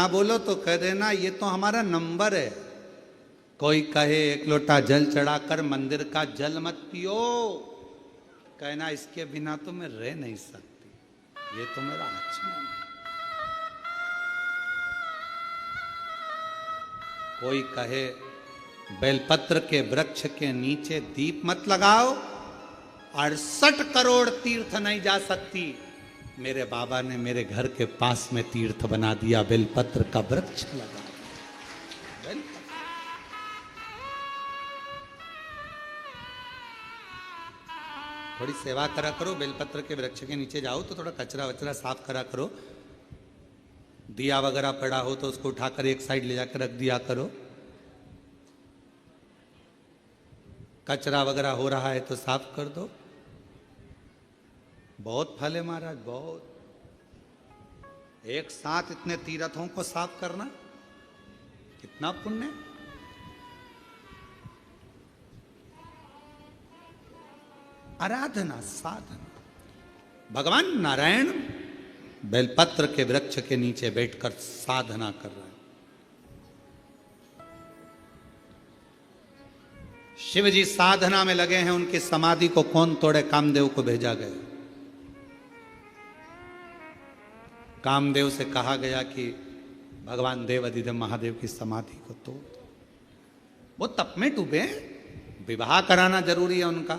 हाँ बोलो तो कह देना ये तो हमारा नंबर है। कोई कहे एक लोटा जल चढ़ाकर मंदिर का जल मत पियो, कहना इसके बिना तो मैं रह नहीं सकती, ये तो मेरा आचमन है। कोई कहे बेलपत्र के वृक्ष के नीचे दीप मत लगाओ, 68 करोड़ तीर्थ नहीं जा सकती, मेरे बाबा ने मेरे घर के पास में तीर्थ बना दिया, बेलपत्र का वृक्ष लगा दिया। थोड़ी सेवा करा करो, बेलपत्र के वृक्ष के नीचे जाओ तो थोड़ा कचरा वचरा साफ करा करो, दिया वगैरह पड़ा हो तो उसको उठाकर एक साइड ले जाकर रख दिया करो, कचरा वगैरह हो रहा है तो साफ कर दो। बहुत फल है महाराज, बहुत। एक साथ इतने तीर्थों को साफ करना कितना पुण्य। आराधना साधना, भगवान नारायण बेलपत्र के वृक्ष के नीचे बैठकर साधना कर रहे हैं। शिव जी साधना में लगे हैं, उनकी समाधि को कौन तोड़े, कामदेव को भेजा गया। कामदेव से कहा गया कि भगवान देव अधिदेव महादेव की समाधि को तोड़। वो तप में डूबे, विवाह कराना जरूरी है उनका,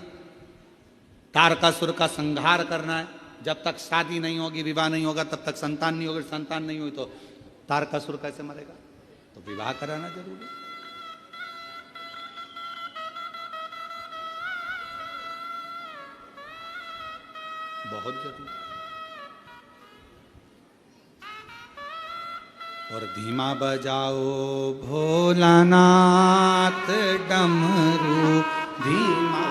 तारकासुर का संहार करना है। जब तक शादी नहीं होगी, विवाह नहीं होगा, तब तक संतान नहीं होगी, संतान नहीं हुई तो तारकासुर कैसे मरेगा, तो विवाह कराना जरूरी है। बहुत जरूरी। और धीमा बजाओ भोलानाथ डमरू, धीमा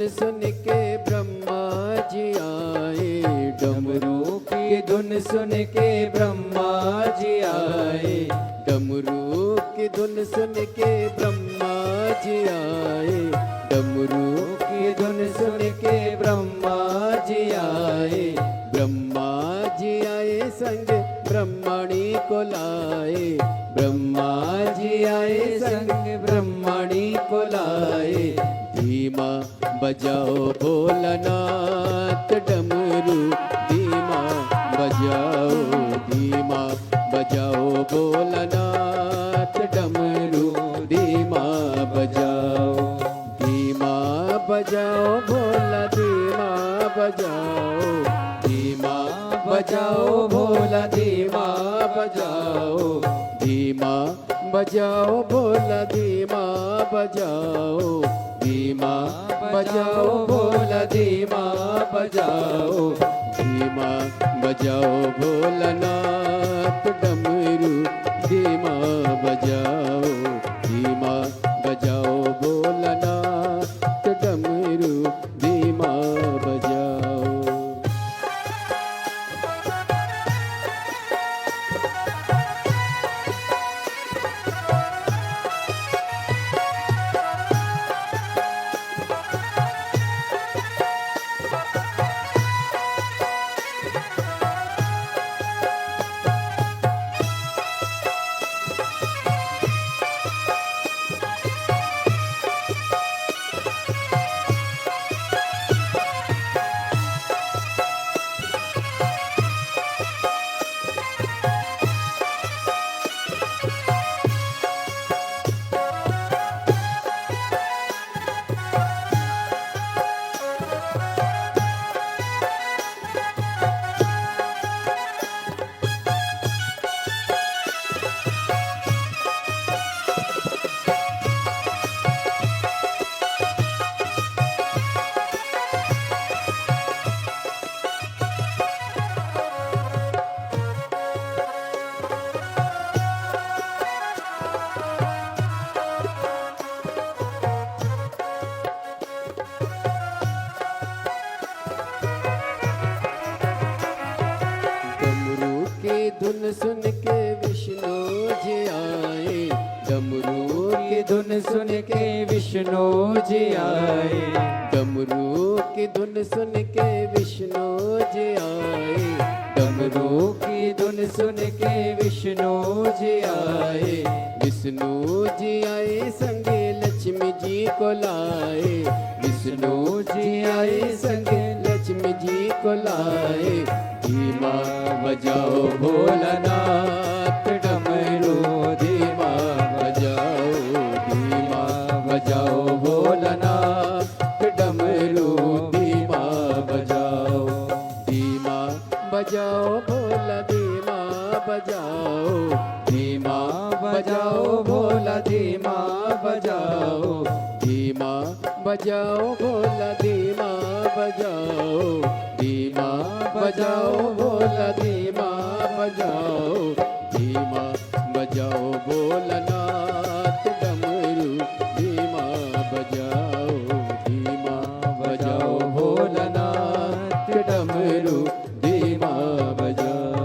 सुन के ब्रह्मा जी आए, डमरू की धुन सुन के ब्रह्मा जी आए, डमरू की धुन सुन के ब्रह्मा जी आए, डमरू की धुन सुन के ब्रह्मा जी आए, ब्रह्मा जी आए संग ब्रह्मणी को लाए, ब्रह्मा जी आए संग ब्रह्मणी को लाए, धीमा बजाओ भोलानाथ डमरू, धीमा बजाओ, धीमा बजाओ भोलानाथ डमरू, धीमा बजाओ, धीमा बजाओ भोला, धीमा बजाओ, धीमा बजाओ भोला, धीमा बजाओ, धीमा बजाओ भोला, धीमा बजाओ, धीमा बजाओ भोला, धीमा बजाओ, धीमा बजाओ भोलानाथ डमरू, धीमा बजाओ, धीमा बजाओ भोलानाथ डमरू, धीमा बजाओ। धुन सुन के विष्णु जी आए, डमरू की धुन सुन के विष्णु जी आए, डमरू की धुन सुन के विष्णु जी आए, डमरू की धुन सुन के विष्णु जी आए, विष्णु जी आए संगे लक्ष्मी जी को लाए, विष्णु जी आए संगे लक्ष्मी जी को लाए, धीमा बजाओ भोलानाथ डमरू, धीमा बजाओ, धीमा बजाओ भोलानाथ डमरू, धीमा बजाओ, धीमा बजाओ भोला, धीमा बजाओ, धीमा बजाओ भोला, धीमा बजाओ, धीमा बजाओ भोला, धीमा बजाओ, धीमा बजाओ भोला, धीमा बजाओ, धीमा बजाओ भोलानाथ डमरू, धीमा बजाओ, धीमा बजाओ भोलानाथ डमरू, धीमा बजाओ।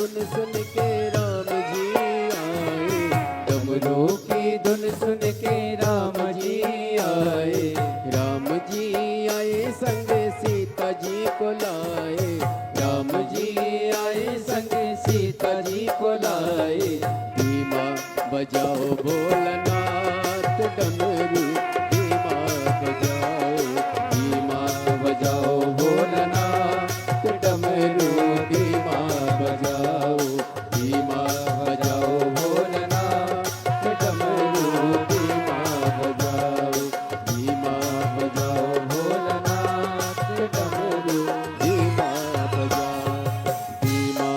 धुन सुन के राम जी आए, डमरू की धुन सुन के राम जी आए। राम जी आए संग सीता जी को लाए, राम जी आए संग सीता जी को लाए। धीमा बजाओ भोलानाथ डमरू, धीमा बजाओ, धीमा बजाओ भोलानाथ डमरू, धीमा बजाओ, धीमा बजाओ भोलानाथ डमरू, धीमा बजाओ, धीमा बजाओ भोलानाथ डमरू, धीमा बजाओ, धीमा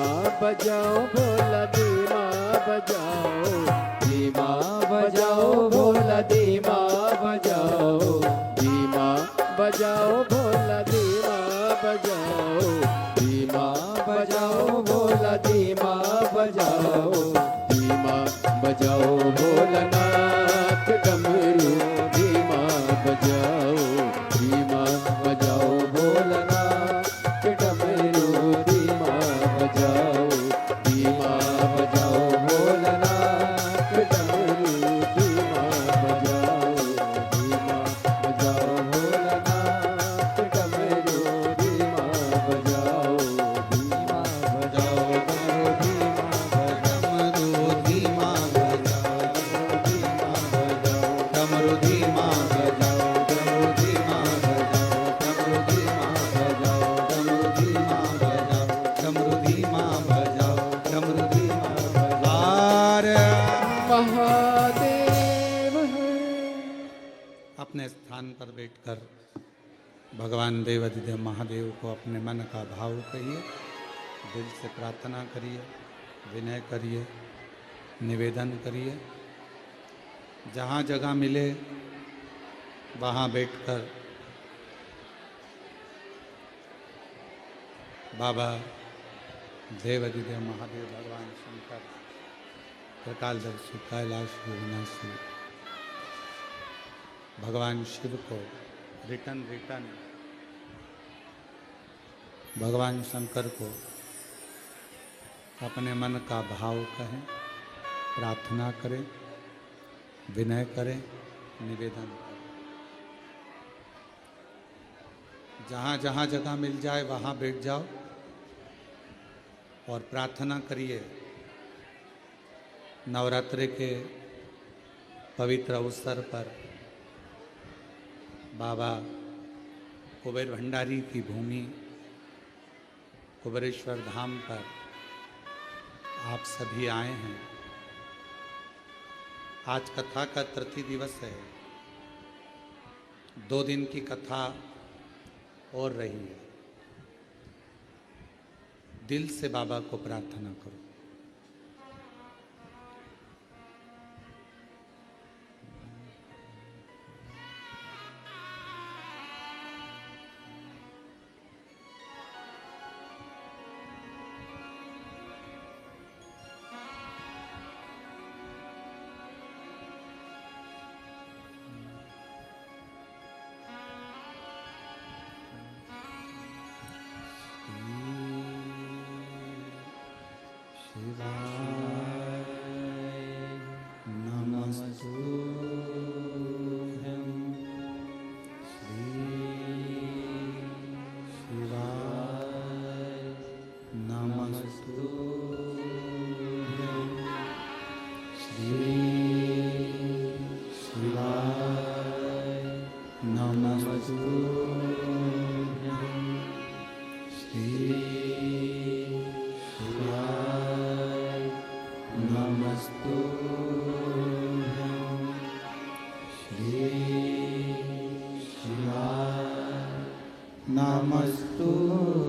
बजाओ भोला, धीमा बजाओ, धीमा बजाओ भोला, धीमा बजाओ, धीमा बजाओ भोला, धीमा बजाओ, धीमा बजाओ भोला, धीमा बजाओ, धीमा बजाओ भोलानाथ डमरू, धीमा बजाओ, धीमा बजाओ भोलानाथ डमरू, धीमा बजाओ, धीमा बजाओ भोलानाथ डमरू, धीमा बजाओ, धीमा बजाओ भोलानाथ डमरू, धीमा बजाओ, धीमा बजाओ डमरू धीमा बजाओ, डमरू धीमा बजाओ, डमरू धीमा बजाओ, डमरू धीमा बजाओ, डमरू धीमा बजाओ, डमरू धीमा बजाओ। महादेव है। अपने स्थान पर बैठकर भगवान देवाधिदेव महादेव को अपने मन का भाव कहिए, दिल से प्रार्थना करिए, विनय करिए, निवेदन करिए। जहाँ जगह मिले वहाँ बैठकर बाबा देवाधिदेव महादेव, भगवान शंकर, त्रिकालदर्शी, कैलाशी, विनाशी भगवान शिव को रिटर्न भगवान शंकर को अपने मन का भाव कहें, प्रार्थना करें, विनय करें, निवेदन करें। जहाँ जहाँ जगह मिल जाए वहाँ बैठ जाओ और प्रार्थना करिए। नवरात्रि के पवित्र अवसर पर बाबा कुबेर भंडारी की भूमि कुबेरेश्वर धाम पर आप सभी आए हैं। आज कथा का तृतीय दिवस है। 2 दिन की कथा और रही है। दिल से बाबा को प्रार्थना करो।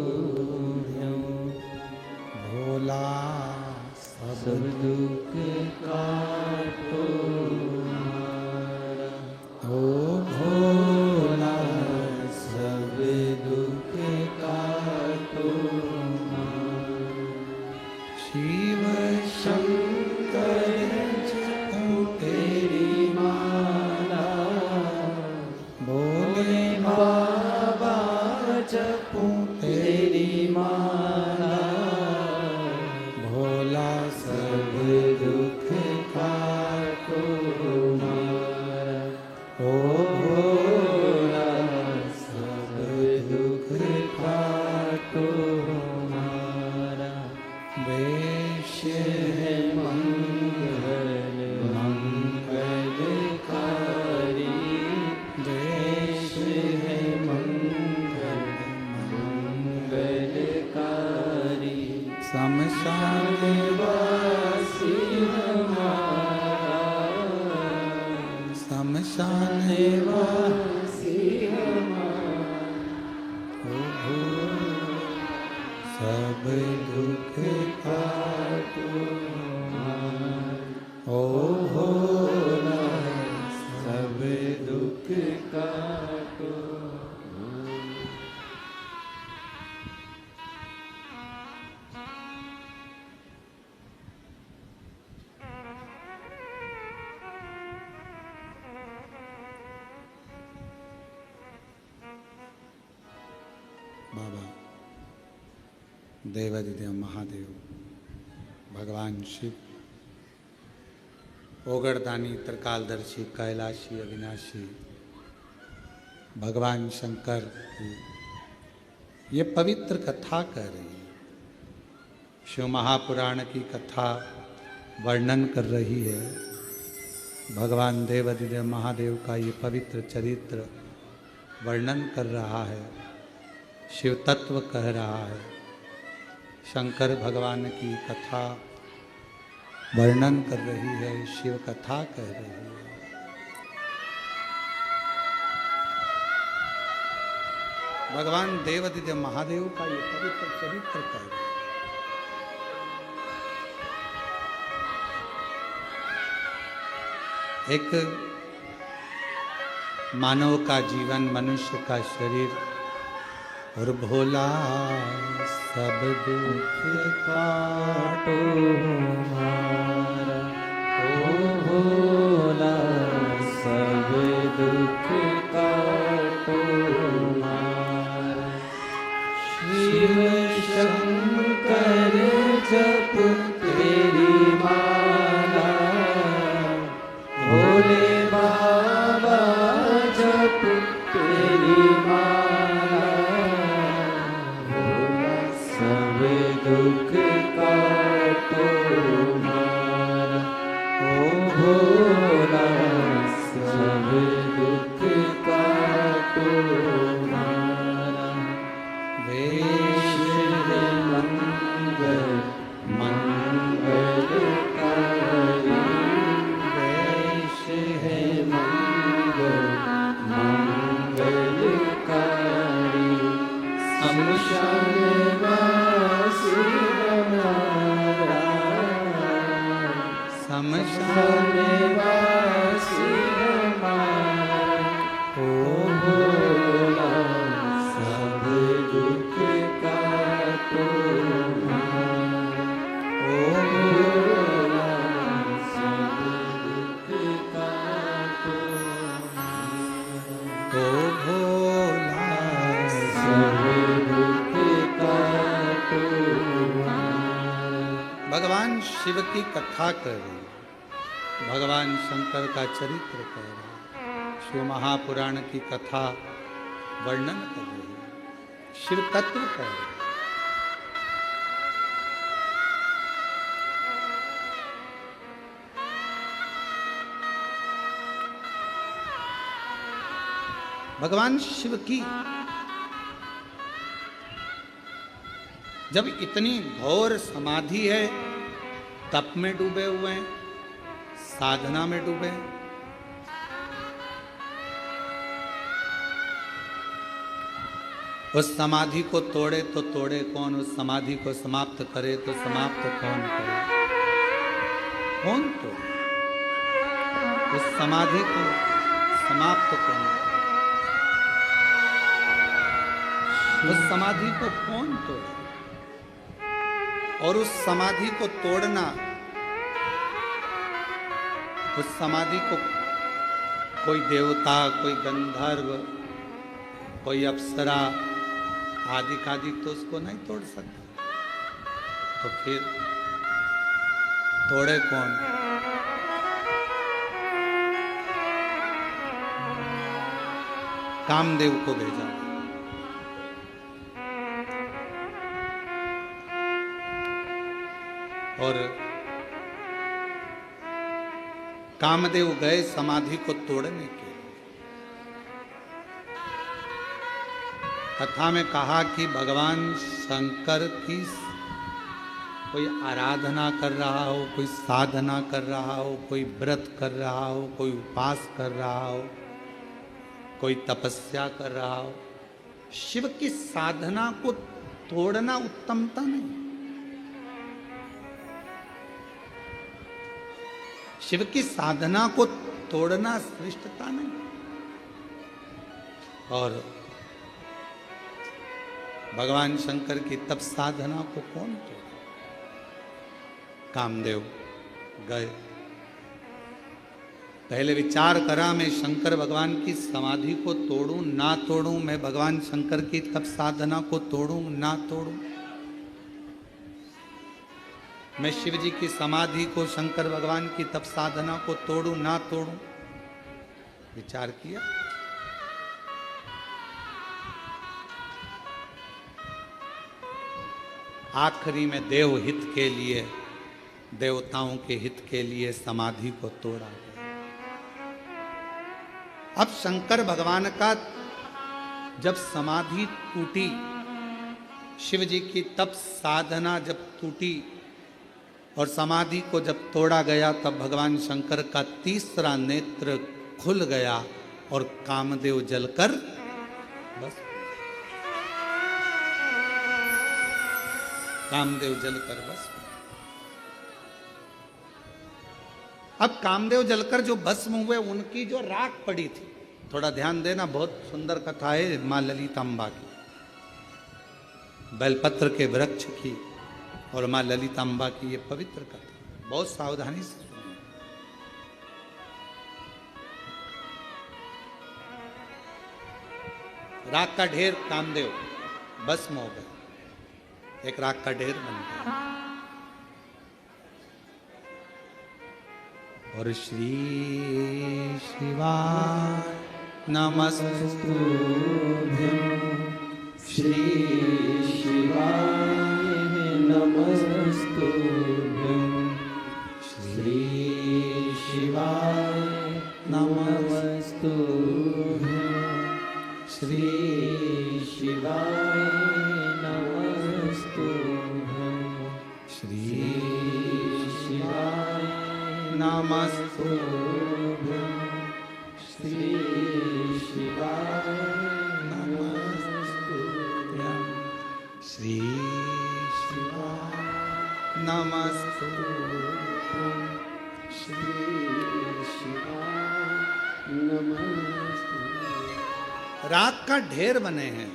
नमस्तुभ्यं भोला सब दुख काटो हो भोला सब दुख काटो शिव शंकर तेरी माला भोले बाबा जपूं तेरी माला देश है मंगल मंगलकारी, देश है मंगल मंगलकारी। शमशान वासी हमारा, शमशान वासी हमारा, सब दुख काटो ओ भोला, सब दुख काटो। बाबा देवादिदेव महादेव भगवान शिव ओगरदानी त्रिकालदर्शी कैलाशी अविनाशी भगवान शंकर की ये पवित्र कथा कह रही है। शिव महापुराण की कथा वर्णन कर रही है। भगवान देवादिदेव महादेव का ये पवित्र चरित्र वर्णन कर रहा है, शिव तत्व कह रहा है। शंकर भगवान की कथा वर्णन कर रही है, शिव कथा कह रही है। भगवान देवादिदेव महादेव का ये पवित्र चरित्र कह रहा है। एक मानव का जीवन, मनुष्य का शरीर और भोला सब दुख काटो हमारा, ओ भोला सब दुख काटो हमारा। शिव शंकर जप तेरी माला, भोले बाबा जप तेरी माला, सब दुख काटो हमारा, ओ भोला सब दुख काटो हमारा। देश है मंगल मंगलकारी, देश है मंगल मंगलकारी। शमशान वासी हमारा, शमशान वासी हमारा, ओ भोला सब दुख काटो हमारा, ओ भोला सब दुख काटो हमारा, ओ भोला सब दुख काटो हमारा। भगवान शिव की कथा कर रही है, भगवान शंकर का चरित्र कर रही है, शिव महापुराण की कथा वर्णन कर रही है, शिव तत्व कर रही है। भगवान शिव की जब इतनी घोर समाधि है, तप में डूबे हुए हैं, साधना में डूबे हैं, उस समाधि को तोड़े तो तोड़े कौन, उस समाधि को समाप्त करे तो समाप्त कौन करे, कौन तोड़े उस समाधि को समाप्त कौन करे, उस समाधि को कौन तोड़े। और उस समाधि को तोड़ना, उस समाधि को कोई देवता, कोई गंधर्व, कोई अप्सरा आदि कादि तो उसको नहीं तोड़ सकता, तो फिर तोड़े कौन। कामदेव को भेजा। और कामदेव गए समाधि को तोड़ने के लिए। कथा में कहा कि भगवान शंकर की कोई आराधना कर रहा हो, कोई साधना कर रहा हो, कोई व्रत कर रहा हो, कोई उपास कर रहा हो, कोई तपस्या कर रहा हो, शिव की साधना को तोड़ना उत्तमता नहीं। शिव की साधना को तोड़ना श्रेष्ठता नहीं। और भगवान शंकर की तप साधना को कौन तोड़े? कामदेव गए, पहले विचार करा मैं शंकर भगवान की समाधि को तोड़ूं ना तोड़ूं, मैं भगवान शंकर की तप साधना को तोड़ूं ना तोड़ूं, मैं शिव जी की समाधि को शंकर भगवान की तप साधना को तोड़ूं ना तोड़ूं। विचार किया, आखिरी में देव हित के लिए, देवताओं के हित के लिए समाधि को तोड़ा गया। अब शंकर भगवान का जब समाधि टूटी, शिव जी की तप साधना जब टूटी और समाधि को जब तोड़ा गया, तब भगवान शंकर का तीसरा नेत्र खुल गया और कामदेव जलकर बस, कामदेव जलकर बस। अब कामदेव जलकर जो भस्म हुए, उनकी जो राख पड़ी थी, थोड़ा ध्यान देना, बहुत सुंदर कथा है मां ललितांबा की, बेलपत्र के वृक्ष की और मां ललितांबा की ये पवित्र कथा, बहुत सावधानी से सुनिए। राख का ढेर, कामदेव भस्म हो गए, एक राख का ढेर बन गया। और श्री शिवाय नमस्तुभ्यं, श्री शिवाय नमस्तुभ्यं, श्री शिवाय नमस्तुभ्यं, श्री शिवाय नमस्तुभ्यं, श्री शिवाय नमस्तुभ्यं, श्री शिवाय नमस्तुभ्यं, श्री शिवाय नमस्तुभ्यं, श्री शिवाय नमस्तुभ्यं। राख का ढेर बने हैं,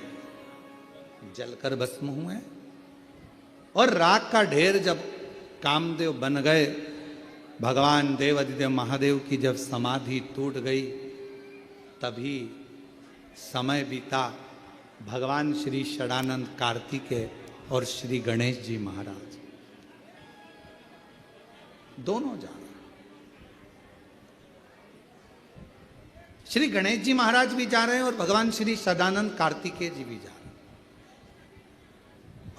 जलकर भस्म हुए, और राख का ढेर जब कामदेव बन गए, भगवान देवादिदेव महादेव की जब समाधि टूट गई, तभी समय बीता। भगवान श्री षडानंद कार्तिकेय और श्री गणेश जी महाराज दोनों जा रहे। श्री गणेश जी महाराज भी जा रहे हैं और भगवान श्री सदानंद कार्तिकेय जी भी जा रहे हैं।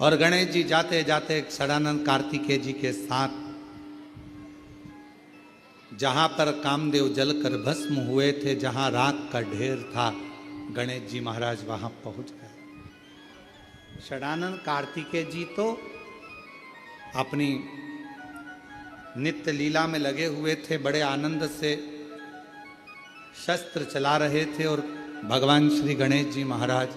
और गणेश जी जाते जाते सदानंद कार्तिकेय जी के साथ जहां पर कामदेव जलकर भस्म हुए थे, जहां राख का ढेर था, गणेश जी महाराज वहां पहुंच गए। सदानंद कार्तिकेय जी तो अपनी नित्य लीला में लगे हुए थे, बड़े आनंद से शस्त्र चला रहे थे, और भगवान श्री गणेश जी महाराज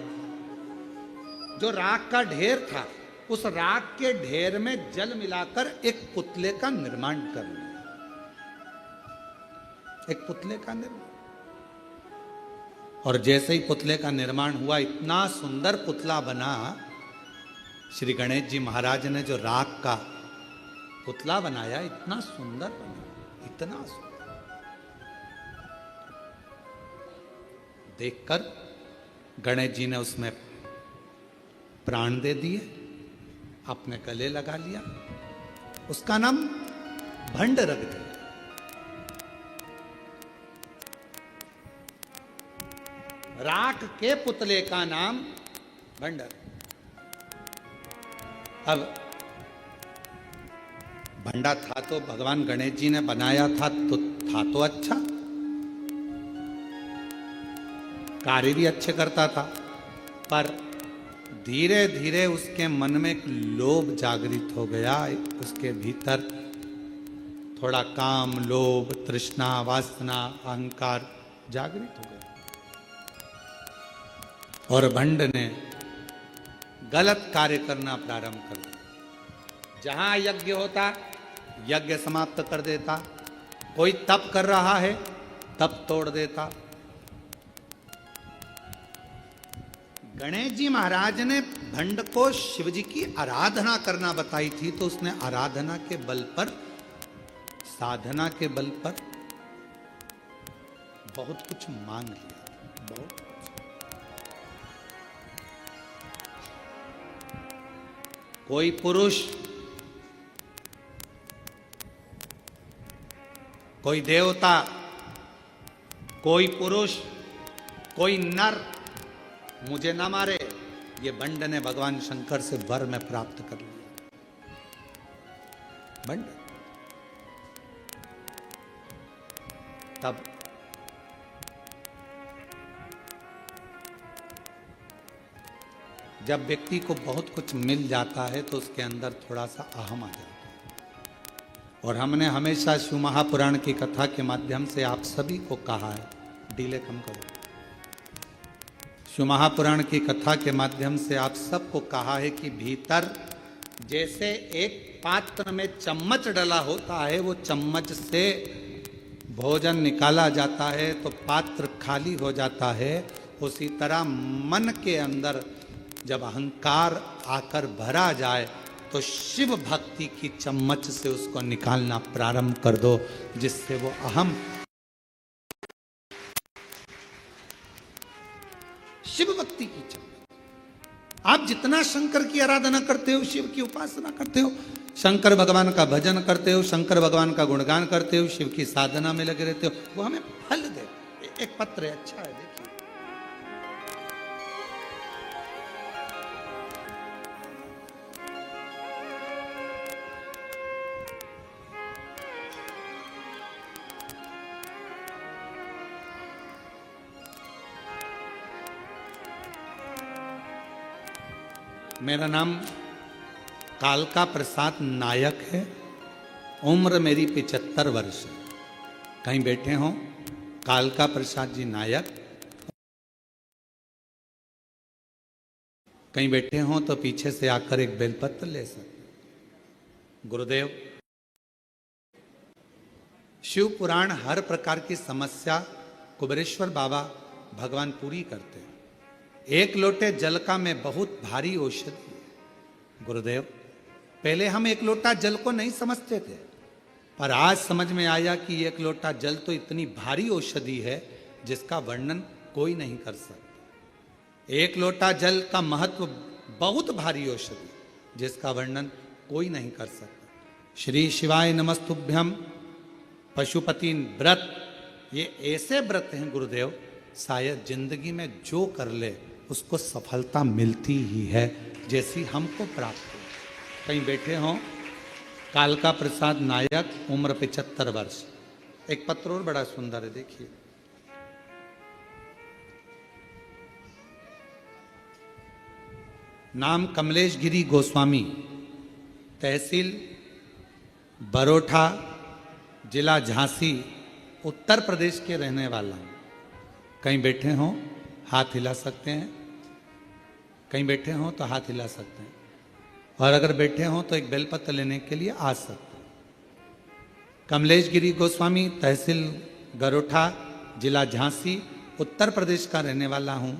जो राख का ढेर था, उस राख के ढेर में जल मिलाकर एक पुतले का निर्माण कर लिया। एक पुतले का निर्माण, और जैसे ही पुतले का निर्माण हुआ, इतना सुंदर पुतला बना। श्री गणेश जी महाराज ने जो राख का पुतला बनाया, इतना सुंदर बना, इतना सुंदर, देखकर गणेश जी ने उसमें प्राण दे दिए, अपने गले लगा लिया, उसका नाम भंड रख दिया। राख के पुतले का नाम भंडर। अब भंडा था तो भगवान गणेश जी ने बनाया था तो अच्छा, कार्य भी अच्छे करता था, पर धीरे धीरे उसके मन में एक लोभ जागृत हो गया। उसके भीतर थोड़ा काम, लोभ, तृष्णा, वासना, अहंकार जागृत हो गया और भंड ने गलत कार्य करना प्रारंभ कर दिया। जहां यज्ञ होता यज्ञ समाप्त कर देता, कोई तप कर रहा है तप तोड़ देता। गणेश जी महाराज ने भंड को शिव जी की आराधना करना बताई थी, तो उसने आराधना के बल पर, साधना के बल पर बहुत कुछ मांग लिया, बहुत कुछ। कोई पुरुष, कोई देवता, कोई पुरुष, कोई नर मुझे ना मारे, ये बंड ने भगवान शंकर से वर में प्राप्त कर लिया। बंड तब जब व्यक्ति को बहुत कुछ मिल जाता है तो उसके अंदर थोड़ा सा अहम आ जाता है। और हमने हमेशा शिव महापुराण की कथा के माध्यम से आप सभी को कहा है, डीले कम करो, शिव महापुराण की कथा के माध्यम से आप सबको कहा है कि भीतर जैसे एक पात्र में चम्मच डला होता है, वो चम्मच से भोजन निकाला जाता है तो पात्र खाली हो जाता है, उसी तरह मन के अंदर जब अहंकार आकर भरा जाए तो शिव भक्ति की चम्मच से उसको निकालना प्रारंभ कर दो, जिससे वो अहम शिव भक्ति की चम्मच। आप जितना शंकर की आराधना करते हो, शिव की उपासना करते हो, शंकर भगवान का भजन करते हो, शंकर भगवान का गुणगान करते हो, शिव की साधना में लगे रहते हो, वो हमें फल दे। एक पत्र है, अच्छा है, देखिए। मेरा नाम कालका प्रसाद नायक है, उम्र मेरी 75 वर्ष है। कहीं बैठे हो कालका प्रसाद जी नायक, कहीं बैठे हो तो पीछे से आकर एक बेलपत्र ले सकते। गुरुदेव, शिव पुराण हर प्रकार की समस्या कुबेरेश्वर बाबा भगवान पूरी करते हैं। एक लोटे जल का में बहुत भारी औषधि है। गुरुदेव, पहले हम एक लोटा जल को नहीं समझते थे, पर आज समझ में आया कि एक लोटा जल तो इतनी भारी औषधि है जिसका वर्णन कोई नहीं कर सकता। एक लोटा जल का महत्व बहुत भारी औषधि जिसका वर्णन कोई नहीं कर सकता। श्री शिवाय नमस्तुभ्यम पशुपति व्रत, ये ऐसे व्रत हैं गुरुदेव, शायद जिंदगी में जो कर ले उसको सफलता मिलती ही है, जैसी हमको प्राप्त हो। कहीं बैठे हो कालका प्रसाद नायक, उम्र 75 वर्ष। एक पत्र और बड़ा सुंदर है, देखिए। नाम कमलेश गिरी गोस्वामी, तहसील बरोठा, जिला झांसी, उत्तर प्रदेश के रहने वाला हूं। कहीं बैठे हो हाथ हिला सकते हैं, कहीं बैठे हो तो हाथ हिला सकते हैं, और अगर बैठे हो तो एक बेलपत्र लेने के लिए आ सकते हैं। कमलेश गिरी गोस्वामी, तहसील गरोठा, जिला झांसी, उत्तर प्रदेश का रहने वाला हूं।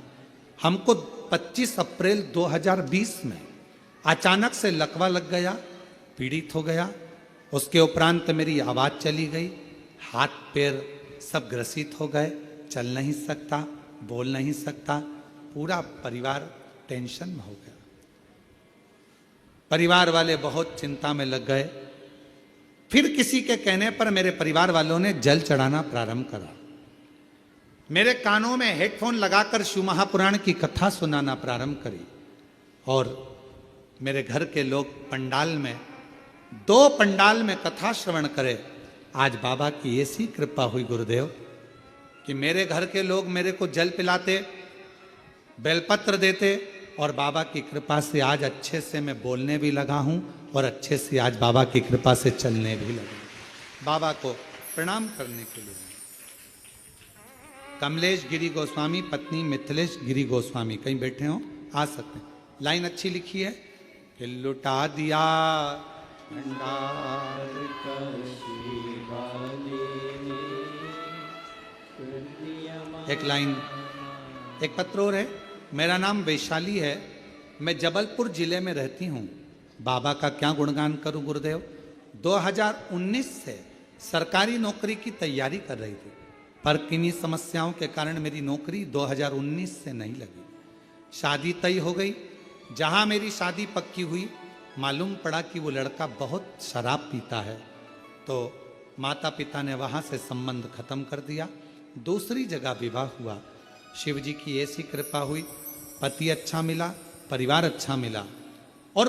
हमको 25 अप्रैल 2020 में अचानक से लकवा लग गया, पीड़ित हो गया। उसके उपरांत मेरी आवाज़ चली गई, हाथ पैर सब ग्रसित हो गए, चल नहीं सकता, बोल नहीं सकता, पूरा परिवार टेंशन में हो गया। परिवार वाले बहुत चिंता में लग गए। फिर किसी के कहने पर मेरे परिवार वालों ने जल चढ़ाना प्रारंभ करा। मेरे कानों में हेडफोन लगाकर शिव महापुराण की कथा सुनाना प्रारंभ करी, और मेरे घर के लोग पंडाल में 2 पंडाल में कथा श्रवण करे। आज बाबा की ऐसी कृपा हुई गुरुदेव कि मेरे घर के लोग मेरे को जल पिलाते, बेलपत्र देते, और बाबा की कृपा से आज अच्छे से मैं बोलने भी लगा हूं और अच्छे से आज बाबा की कृपा से चलने भी लगा। बाबा को प्रणाम करने के लिए कमलेश गिरी गोस्वामी, पत्नी मिथिलेश गिरी गोस्वामी कहीं बैठे हो, आ सकते हैं। लाइन अच्छी लिखी है कि लुटा दिया भंडार का एक लाइन, एक पत्र और है। मेरा नाम वैशाली है, मैं जबलपुर जिले में रहती हूँ। बाबा का क्या गुणगान करूं गुरुदेव। 2019 से सरकारी नौकरी की तैयारी कर रही थी, पर किन्हीं समस्याओं के कारण मेरी नौकरी 2019 से नहीं लगी। शादी तय हो गई। जहां मेरी शादी पक्की हुई, मालूम पड़ा कि वो लड़का बहुत शराब पीता है, तो माता पिता ने वहां से संबंध खत्म कर दिया। दूसरी जगह विवाह हुआ। शिव जी की ऐसी कृपा हुई, पति अच्छा मिला, परिवार अच्छा मिला। और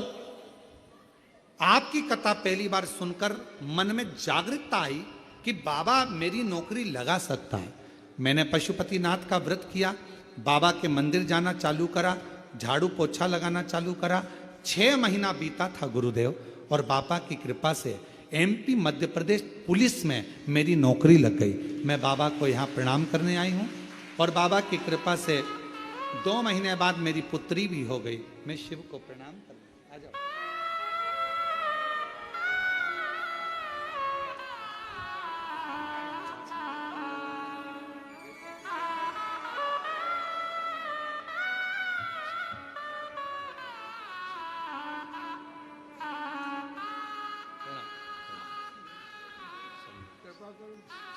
आपकी कथा पहली बार सुनकर मन में जागरूकता आई कि बाबा मेरी नौकरी लगा सकता है। मैंने पशुपतिनाथ का व्रत किया, बाबा के मंदिर जाना चालू करा, झाड़ू पोछा लगाना चालू करा। 6 महीना बीता था गुरुदेव, और बाबा की कृपा से एमपी मध्य प्रदेश पुलिस में मेरी नौकरी लग गई। मैं बाबा को यहाँ प्रणाम करने आई हूँ, और बाबा की कृपा से 2 महीने बाद मेरी पुत्री भी हो गई। मैं शिव को प्रणाम करने आ जाओ।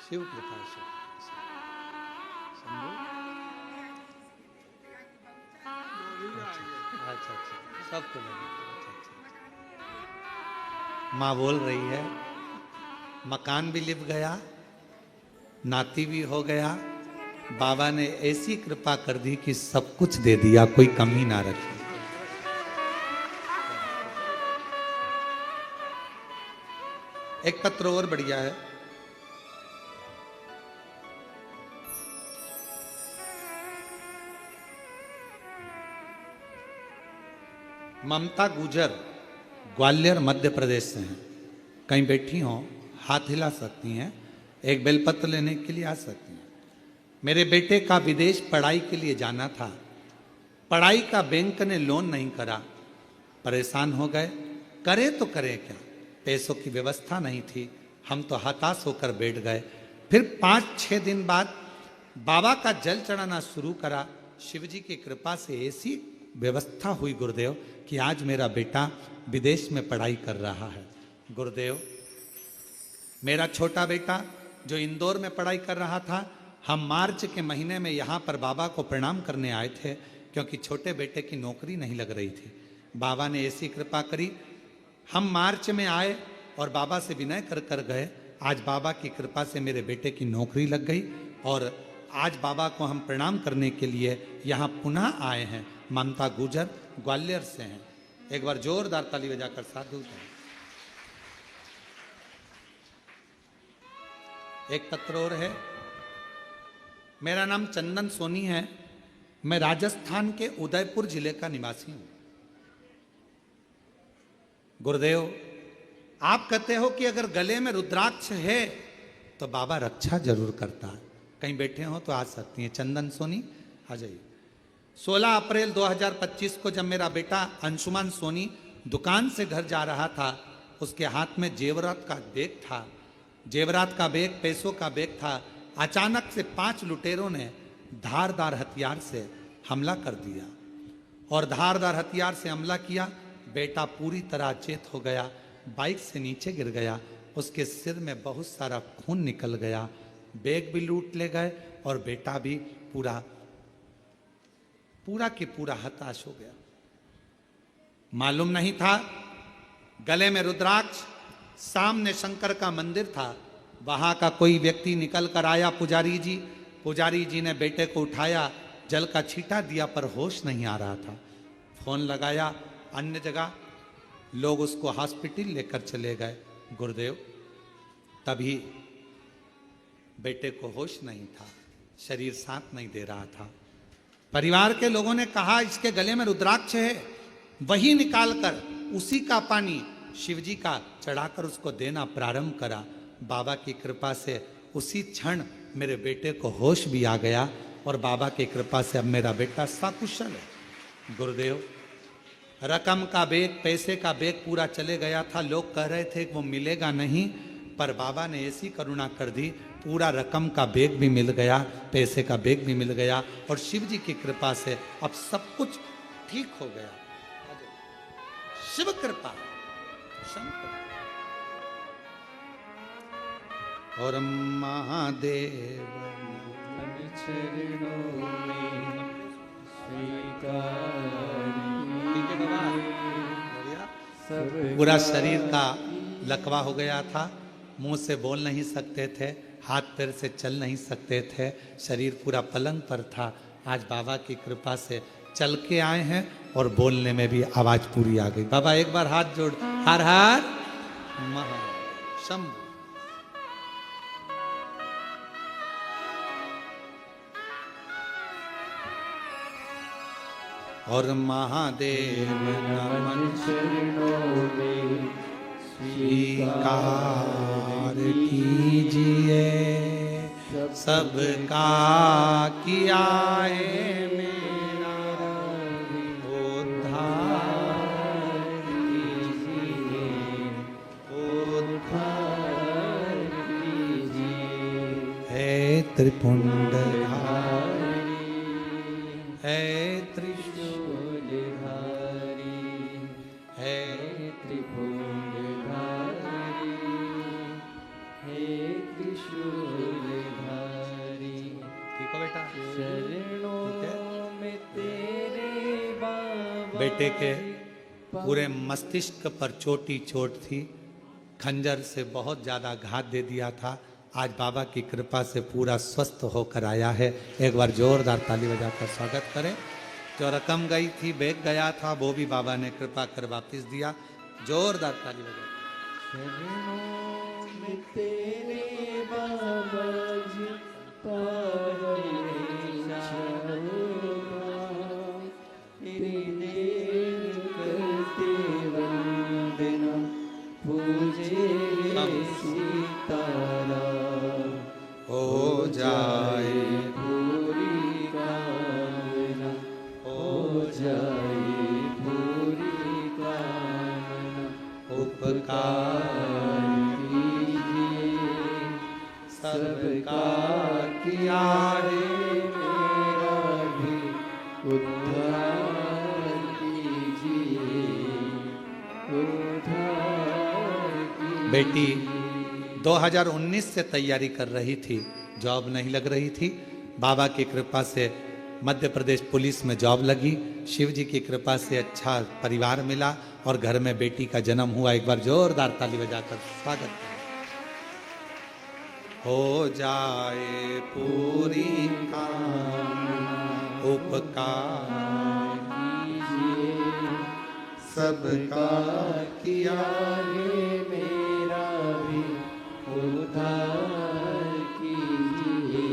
शिव कृपा से अच्छा, सबको माँ बोल रही है, मकान भी लिप गया, नाती भी हो गया। बाबा ने ऐसी कृपा कर दी कि सब कुछ दे दिया, कोई कमी ना रखी। एक पत्र और बढ़िया है। ममता गुजर ग्वालियर मध्य प्रदेश से हैं। कहीं बैठी हो, हाथ हिला सकती हैं, एक बेलपत्र लेने के लिए आ सकती हैं। मेरे बेटे का विदेश पढ़ाई के लिए जाना था, पढ़ाई का बैंक ने लोन नहीं करा, परेशान हो गए। करे तो करे क्या, पैसों की व्यवस्था नहीं थी। हम तो हताश होकर बैठ गए। फिर 5-6 दिन बाद बाबा का जल चढ़ाना शुरू करा। शिव जी की कृपा से ऐसी व्यवस्था हुई गुरुदेव कि आज मेरा बेटा विदेश में पढ़ाई कर रहा है। गुरुदेव, मेरा छोटा बेटा जो इंदौर में पढ़ाई कर रहा था, हम मार्च के महीने में यहाँ पर बाबा को प्रणाम करने आए थे, क्योंकि छोटे बेटे की नौकरी नहीं लग रही थी। बाबा ने ऐसी कृपा करी, हम मार्च में आए और बाबा से विनय कर कर गए। आज बाबा की कृपा से मेरे बेटे की नौकरी लग गई, और आज बाबा को हम प्रणाम करने के लिए यहाँ पुनः आए हैं। ममता गुजर ग्वालियर से हैं। एक बार जोरदार ताली बजाकर साधु करें। एक पत्र और है। मेरा नाम चंदन सोनी है, मैं राजस्थान के उदयपुर जिले का निवासी हूं। गुरुदेव, आप कहते हो कि अगर गले में रुद्राक्ष है तो बाबा रक्षा जरूर करता है। कहीं बैठे हो तो आ सकती हैं। चंदन सोनी आ जाइए। 16 अप्रैल 2025 को जब मेरा बेटा अंशुमान सोनी दुकान से घर जा रहा था, उसके हाथ में जेवरात का बैग था। जेवरात का बैग, पैसों का बैग था। अचानक से 5 लुटेरों ने धारदार हथियार से हमला कर दिया, और धारदार हथियार से हमला किया। बेटा पूरी तरह चेत हो गया, बाइक से नीचे गिर गया। उसके सिर में बहुत सारा खून निकल गया। बैग भी लूट ले गए, और बेटा भी पूरा के पूरा हताश हो गया। मालूम नहीं था, गले में रुद्राक्ष, सामने शंकर का मंदिर था। वहां का कोई व्यक्ति निकल कर आया, पुजारी जी ने बेटे को उठाया, जल का छींटा दिया, पर होश नहीं आ रहा था। फोन लगाया अन्य जगह, लोग उसको हॉस्पिटल लेकर चले गए गुरुदेव। तभी बेटे को होश नहीं था, शरीर साथ नहीं दे रहा था। परिवार के लोगों ने कहा इसके गले में रुद्राक्ष है, वही निकालकर उसी का पानी शिवजी का चढ़ाकर उसको देना प्रारंभ करा। बाबा की कृपा से उसी क्षण मेरे बेटे को होश भी आ गया और बाबा की कृपा से अब मेरा बेटा सकुशल है। गुरुदेव, रकम का बेग, पैसे का बेग पूरा चले गया था। लोग कह रहे थे कि वो मिलेगा नहीं, पर बाबा ने ऐसी करुणा कर दी, पूरा रकम का बेग भी मिल गया, पैसे का बेग भी मिल गया और शिव जी की कृपा से अब सब कुछ ठीक हो गया। शिव कृपा, शंकर और महादेव चरणों में स्वीकार पूरा शरीर का लकवा हो गया था, मुंह से बोल नहीं सकते थे, हाथ पैर से चल नहीं सकते थे, शरीर पूरा पलंग पर था। आज बाबा की कृपा से चल के आए हैं और बोलने में भी आवाज पूरी आ गई। बाबा एक बार हाथ जोड़, हर हर शंभु। और महादेव नमन चरणों में स्वीकार कीजिए सबका किया है मेरा उद्धार कीजिए, उद्धार कीजिए। है त्रिपुंडधारी, है त्रिशूलधारी, है त्रिपुंडधारी, हे त्रिशूलधारी। ठीक हो बेटा? चरणों में तेरे बाबा। बेटे के पूरे मस्तिष्क पर चोटी चोट थी, खंजर से बहुत ज़्यादा घात दे दिया था। आज बाबा की कृपा से पूरा स्वस्थ होकर आया है। एक बार जोरदार ताली बजाकर स्वागत करें। जो रकम गई थी, बैग गया था, वो भी बाबा ने कृपा कर वापस दिया। जोरदार ताली बजा। चरणों में तेरे बाबा जी पावन तेरी देर करते वंदना, पूजे सीतारा हो जाए पूरी कामना, हो जाए पूरी कामना। उपकार कीजिए सबका किया है मेरा भी उद्धार कीजिए, उद्धार कीजिए। बेटी 2019 से तैयारी कर रही थी, जॉब नहीं लग रही थी। बाबा की कृपा से मध्य प्रदेश पुलिस में जॉब लगी। शिव जी की कृपा से अच्छा परिवार मिला और घर में बेटी का जन्म हुआ। एक बार जोरदार ताली बजाकर स्वागत करें। हो जाए पूरी कामना, उपकार कीजिए सबका किया है मेरा भी उद्धार कीजिए,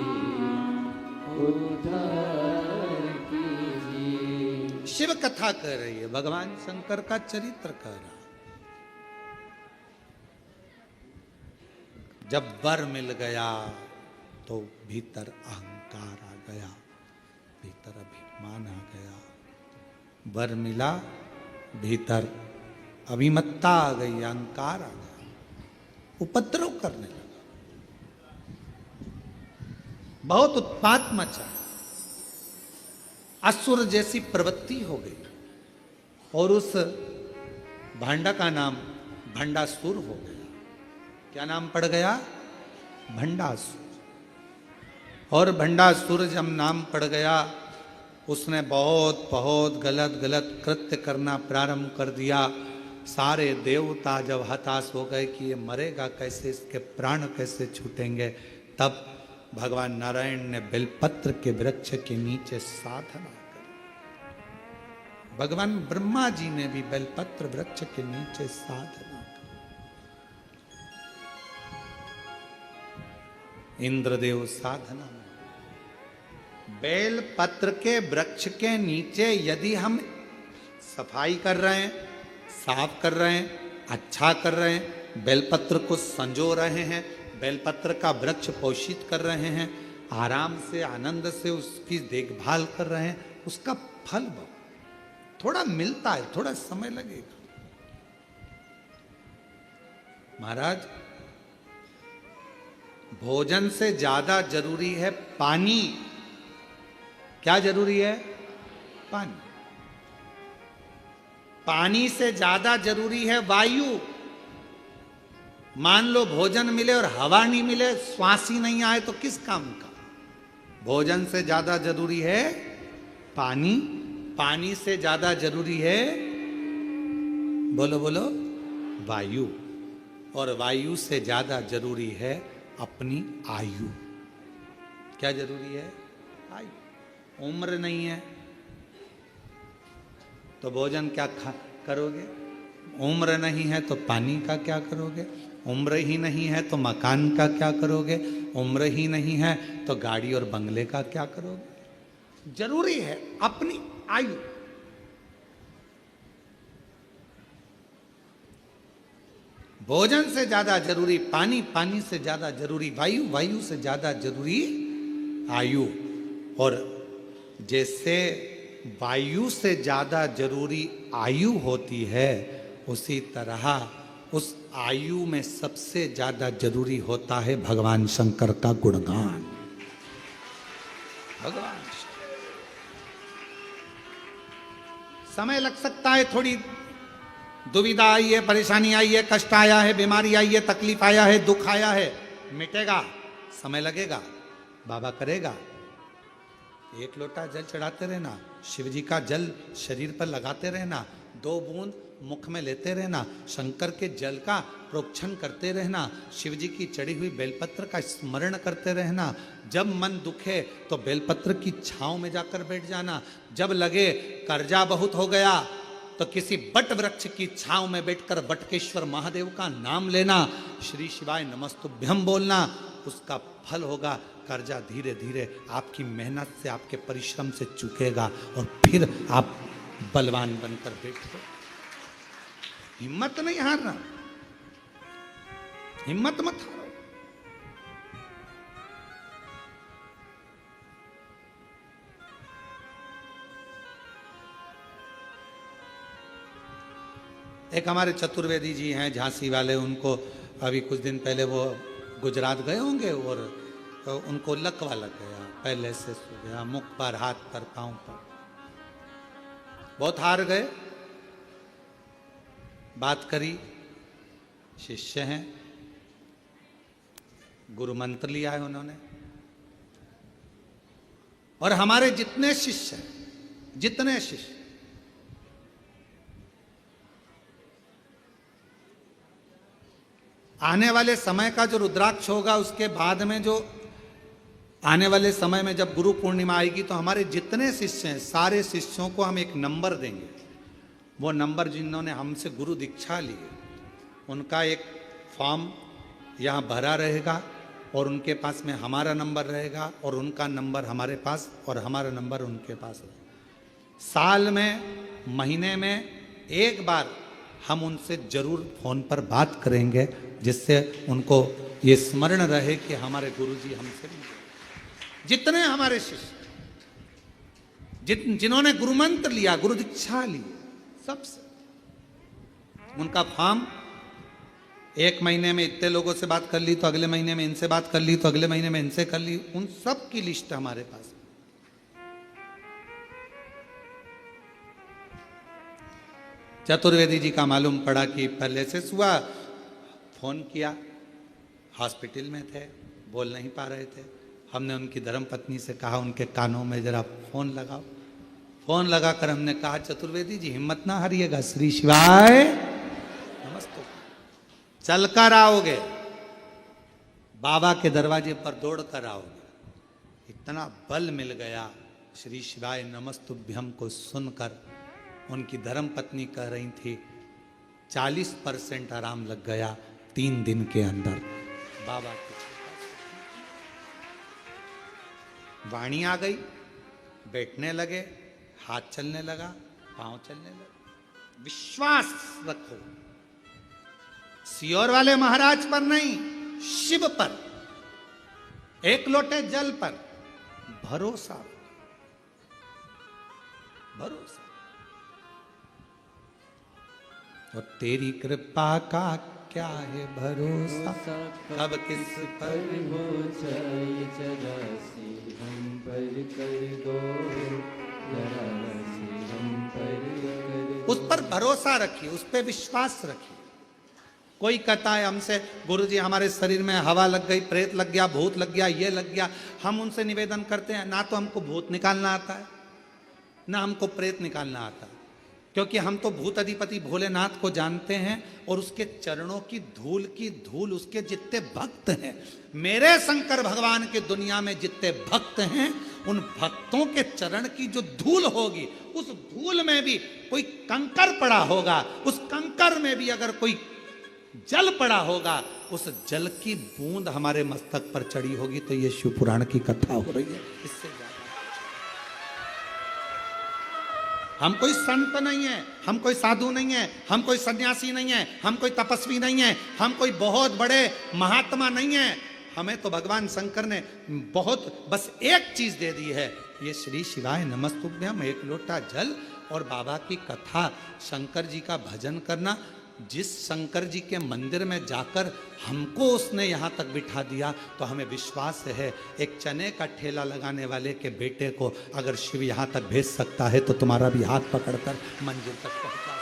उद्धार कीजिए। शिव कथा कर रही है, भगवान शंकर का चरित्र कर रहा है। जब वर मिल गया तो भीतर अहंकार आ गया, भीतर अभिमान आ गया। वर मिला, भीतर अभिमत्ता आ गई, अहंकार आ गया, उपद्रव करने लगा, बहुत उत्पात मचा, असुर जैसी प्रवृत्ति हो गई और उस भांडा का नाम भंडासुर हो गया। क्या नाम पड़ गया? भंडासुर। और भंडासुर जब नाम पड़ गया, उसने बहुत बहुत गलत गलत कृत्य करना प्रारंभ कर दिया। सारे देवता जब हताश हो गए कि ये मरेगा कैसे, इसके प्राण कैसे छूटेंगे, तब भगवान नारायण ने बेलपत्र के वृक्ष के नीचे साधना भगवान ब्रह्मा जी ने भी बेलपत्र वृक्ष के नीचे साधना की। इंद्रदेव साधना में बेलपत्र के वृक्ष के नीचे यदि हम सफाई कर रहे हैं, साफ कर रहे हैं, अच्छा कर रहे हैं, बेलपत्र को संजो रहे हैं, बेलपत्र का वृक्ष पोषित कर रहे हैं, आराम से आनंद से उसकी देखभाल कर रहे हैं, उसका फल थोड़ा मिलता है, थोड़ा समय लगेगा। महाराज, भोजन से ज्यादा जरूरी है पानी। क्या जरूरी है? पानी। पानी से ज्यादा जरूरी है वायु। मान लो भोजन मिले और हवा नहीं मिले, श्वास ही नहीं आए तो किस काम का? भोजन से ज्यादा जरूरी है पानी, पानी से ज्यादा जरूरी है, बोलो बोलो, वायु, और वायु से ज्यादा जरूरी है अपनी आयु। क्या जरूरी है? आयु। उम्र नहीं है तो भोजन क्या करोगे? उम्र नहीं है तो पानी का क्या करोगे? उम्र ही नहीं है तो मकान का क्या करोगे? उम्र ही नहीं है तो गाड़ी और बंगले का क्या करोगे? जरूरी है अपनी आयु। भोजन से ज्यादा जरूरी पानी, पानी से ज्यादा जरूरी वायु, वायु से ज्यादा जरूरी आयु। और जैसे वायु से ज्यादा जरूरी आयु होती है, उसी तरह उस आयु में सबसे ज्यादा जरूरी होता है भगवान शंकर का गुणगान। भगवान समय लग सकता है, थोड़ी दुविधा आई है, परेशानी आई है, कष्ट आया है, बीमारी आई है, तकलीफ आया है, दुख आया है, मिटेगा, समय लगेगा, बाबा करेगा। एक लोटा जल चढ़ाते रहना, शिव जी का जल शरीर पर लगाते रहना, 2 बूंद मुख में लेते रहना, शंकर के जल का प्रोक्षण करते रहना, शिव जी की चढ़ी हुई बेलपत्र का स्मरण करते रहना। जब मन दुखे तो बेलपत्र की छांव में जाकर बैठ जाना। जब लगे कर्जा बहुत हो गया तो किसी बट वृक्ष की छांव में बैठकर बटकेश्वर महादेव का नाम लेना, श्री शिवाय नमस्तुभ्यम बोलना, उसका फल होगा। कर्जा धीरे धीरे आपकी मेहनत से, आपके परिश्रम से चुकेगा और फिर आप बलवान बनकर बैठो। हिम्मत नहीं हारना, हिम्मत मत हारो। एक हमारे चतुर्वेदी जी हैं झांसी वाले, उनको अभी कुछ दिन पहले वो गुजरात गए होंगे और तो उनको लकवा लग गया, पहले से सो गया, मुख पर, हाथ पर, पांव पर, बहुत हार गए। बात करी, शिष्य हैं, गुरु मंत्र लिया है उन्होंने। और हमारे जितने शिष्य हैं, जितने शिष्य, आने वाले समय का जो रुद्राक्ष होगा, उसके बाद में जो आने वाले समय में जब गुरु पूर्णिमा आएगी तो हमारे जितने शिष्य हैं, सारे शिष्यों को हम एक नंबर देंगे। वो नंबर जिन्होंने हमसे गुरु दीक्षा ली है, उनका एक फॉर्म यहाँ भरा रहेगा और उनके पास में हमारा नंबर रहेगा और उनका नंबर हमारे पास और हमारा नंबर उनके पास रहेगा। साल में, महीने में एक बार हम उनसे जरूर फोन पर बात करेंगे, जिससे उनको ये स्मरण रहे कि हमारे गुरुजी हमसे मिले। जितने हमारे शिष्य, जिन्होंने गुरु मंत्र लिया, गुरु दीक्षा ली, सबसे उनका फॉर्म, एक महीने में इतने लोगों से बात कर ली तो अगले महीने में इनसे बात कर ली तो अगले महीने में इनसे कर ली, उन सब की लिस्ट हमारे पास। चतुर्वेदी जी का मालूम पड़ा कि पहले से हुआ, फोन किया, हॉस्पिटल में थे, बोल नहीं पा रहे थे। हमने उनकी धर्मपत्नी से कहा उनके कानों में जरा फोन लगाओ। फोन लगाकर हमने कहा, चतुर्वेदी जी हिम्मत ना हारिएगा, श्री शिवाय नमस्ते, चलकर आओगे, बाबा के दरवाजे पर दौड़ कर आओगे। इतना बल मिल गया श्री शिवाय नमस्तुभ्यम को सुनकर। उनकी धर्म पत्नी कह रही थी 40% आराम लग गया 3 दिन के अंदर। बाबा की वाणी आ गई, बैठने लगे, हाथ चलने लगा, पांव चलने लगे। विश्वास रखो, सियोर वाले महाराज पर नहीं, शिव पर, एक लोटे जल पर भरोसा, भरोसा। और तेरी कृपा का क्या है भरोसा, कब किस पर हो जाए जरा सी हम पर कर दो, जरा सी हम पर कर दो। उस पर भरोसा रखिए, उस पर विश्वास रखिए। कोई कहता है हमसे गुरुजी हमारे शरीर में हवा लग गई, प्रेत लग गया, भूत लग गया, ये लग गया। हम उनसे निवेदन करते हैं, ना तो हमको भूत निकालना आता है, ना हमको प्रेत निकालना आता है, क्योंकि हम तो भूत अधिपति भोलेनाथ को जानते हैं और उसके चरणों की धूल उसके जितने भक्त हैं, मेरे शंकर भगवान के दुनिया में जितने भक्त हैं, उन भक्तों के चरण की जो धूल होगी, उस धूल में भी कोई कंकर पड़ा होगा, उस कंकर में भी अगर कोई जल पड़ा होगा, उस जल की बूंद हमारे मस्तक पर चढ़ी होगी, तो ये शिव पुराण की कथा हो रही है। इससे ज्यादा हम कोई संत नहीं है, हम कोई साधु नहीं है, हम कोई सन्यासी नहीं है, हम कोई तपस्वी नहीं है, हम कोई बहुत बड़े महात्मा नहीं है। हमें तो भगवान शंकर ने बहुत बस एक चीज दे दी है, ये श्री शिवाय नमस्तुभ्यम, एक लोटा जल और बाबा की कथा, शंकर जी का भजन करना। जिस शंकर जी के मंदिर में जाकर हमको उसने यहाँ तक बिठा दिया, तो हमें विश्वास है एक चने का ठेला लगाने वाले के बेटे को अगर शिव यहाँ तक भेज सकता है, तो तुम्हारा भी हाथ पकड़कर मंदिर तक पहुंचा सकता।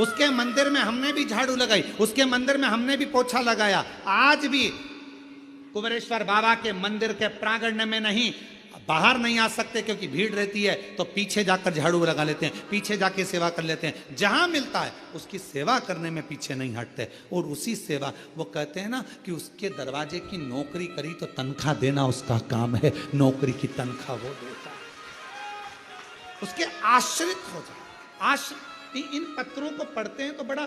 उसके मंदिर में हमने भी झाड़ू लगाई, उसके मंदिर में हमने भी पोछा लगाया। आज भी कुबेरेश्वर बाबा के मंदिर के प्रांगण में नहीं, बाहर नहीं आ सकते क्योंकि भीड़ रहती है, तो पीछे जाकर झाड़ू लगा लेते हैं, पीछे जाके सेवा कर लेते हैं। जहां मिलता है उसकी सेवा करने में पीछे नहीं हटते। और उसी सेवा, वो कहते हैं ना कि उसके दरवाजे की नौकरी करी तो तनख्वाह देना उसका काम है, नौकरी की तनख्वाह वो देता है। उसके आश्रित हो जाए। इन पत्रों को पढ़ते हैं तो बड़ा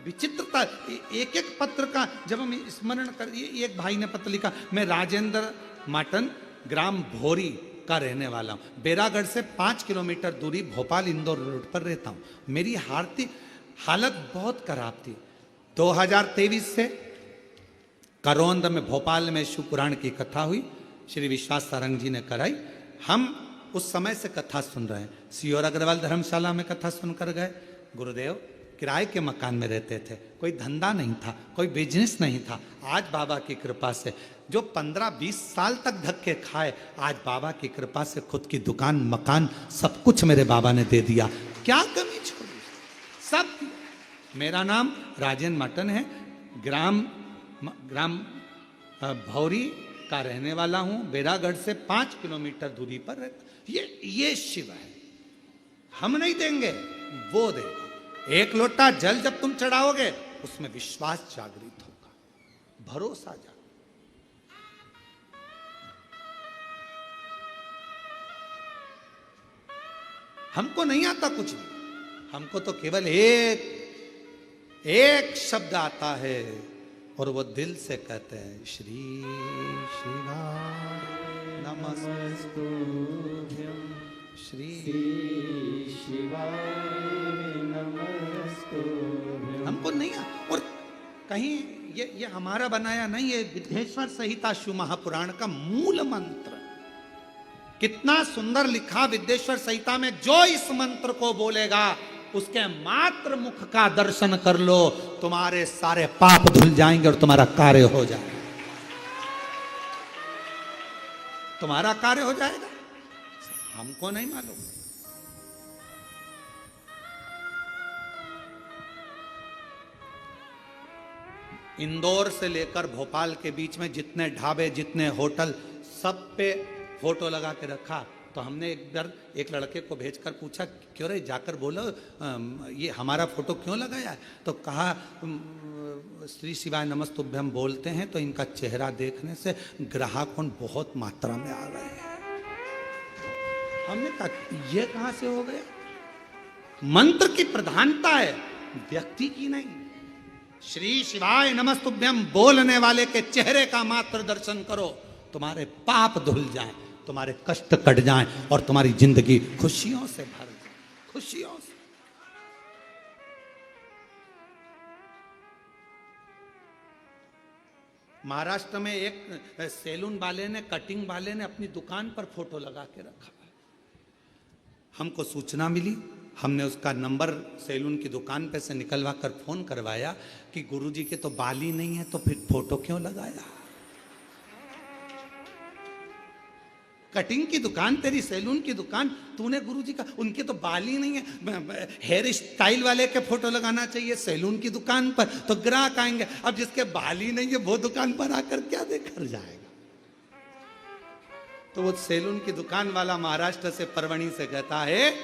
विचित्रता, एक एक पत्र का जब हम स्मरण कर, एक भाई ने पत्र लिखा, मैं राजेंद्र माटन ग्राम भोरी का रहने वाला हूँ, बेरागढ़ से 5 किलोमीटर दूरी भोपाल इंदौर रोड पर रहता हूँ। मेरी हालत बहुत खराब थी। 2023 से करौंद में भोपाल में शिव पुराण की कथा हुई, श्री विश्वास सारंग जी ने कराई। हम उस समय से कथा सुन रहे हैं। सियोर अग्रवाल धर्मशाला में कथा सुनकर गए। गुरुदेव किराए के मकान में रहते थे, कोई धंधा नहीं था, कोई बिजनेस नहीं था। आज बाबा की कृपा से जो 15-20 साल तक धक्के खाए, आज बाबा की कृपा से खुद की दुकान, मकान, सब कुछ मेरे बाबा ने दे दिया। क्या कमी छोड़ी, सब। मेरा नाम राजेंद्र माटन है, ग्राम भौरी का रहने वाला हूँ, बेरागढ़ से 5 किलोमीटर दूरी पर रहता। ये शिव है, हम नहीं देंगे, वो देगा। एक लोटा जल जब तुम चढ़ाओगे, उसमें विश्वास जागृत होगा, भरोसा जागृत। हमको नहीं आता कुछ भी, हमको तो केवल एक शब्द आता है, और वो दिल से कहते हैं श्री शिवाय नमस्तुभ्यम, श्री शिवाय नमस्तुभ्यम। हमको नहीं और कहीं ये हमारा बनाया नहीं, ये विद्येश्वर संहिता शिव महापुराण का मूल मंत्र। कितना सुंदर लिखा विद्येश्वर संहिता में, जो इस मंत्र को बोलेगा उसके मात्र मुख का दर्शन कर लो, तुम्हारे सारे पाप धुल जाएंगे और तुम्हारा कार्य हो जाएगा, तुम्हारा कार्य हो जाएगा। हमको नहीं मालूम। इंदौर से लेकर भोपाल के बीच में जितने ढाबे, जितने होटल, सब पे फोटो लगा के रखा। तो हमने एक लड़के को भेजकर पूछा, क्यों रे, जाकर बोलो ये हमारा फोटो क्यों लगाया है? तो कहा श्री शिवाय नमस्तुभ्यम बोलते हैं तो इनका चेहरा देखने से ग्राहक बहुत मात्रा में आ रहे हैं। हमने कहा ये कहां से हो गया? मंत्र की प्रधानता है, व्यक्ति की नहीं। श्री शिवाय नमस्तुभ्यम बोलने वाले के चेहरे का मात्र दर्शन करो, तुम्हारे पाप धुल जाएं, तुम्हारे कष्ट कट जाएं और तुम्हारी जिंदगी खुशियों से भर जाए, खुशियों से। महाराष्ट्र में एक सैलून वाले ने, कटिंग वाले ने अपनी दुकान पर फोटो लगा के रखा। हमको सूचना मिली, हमने उसका नंबर सैलून की दुकान पे से निकलवा कर फोन करवाया कि गुरुजी के तो बाल ही नहीं है, तो फिर फोटो क्यों लगाया? कटिंग की दुकान तेरी, सैलून की दुकान, तूने गुरुजी का, उनके तो बाल ही नहीं है, हेयर स्टाइल वाले के फोटो लगाना चाहिए सैलून की दुकान पर, तो ग्राहक आएंगे। अब जिसके बाल ही नहीं है वो दुकान पर आकर क्या देखकर जाएगा? तो वो सैलून की दुकान वाला महाराष्ट्र से, परवणी से कहता है,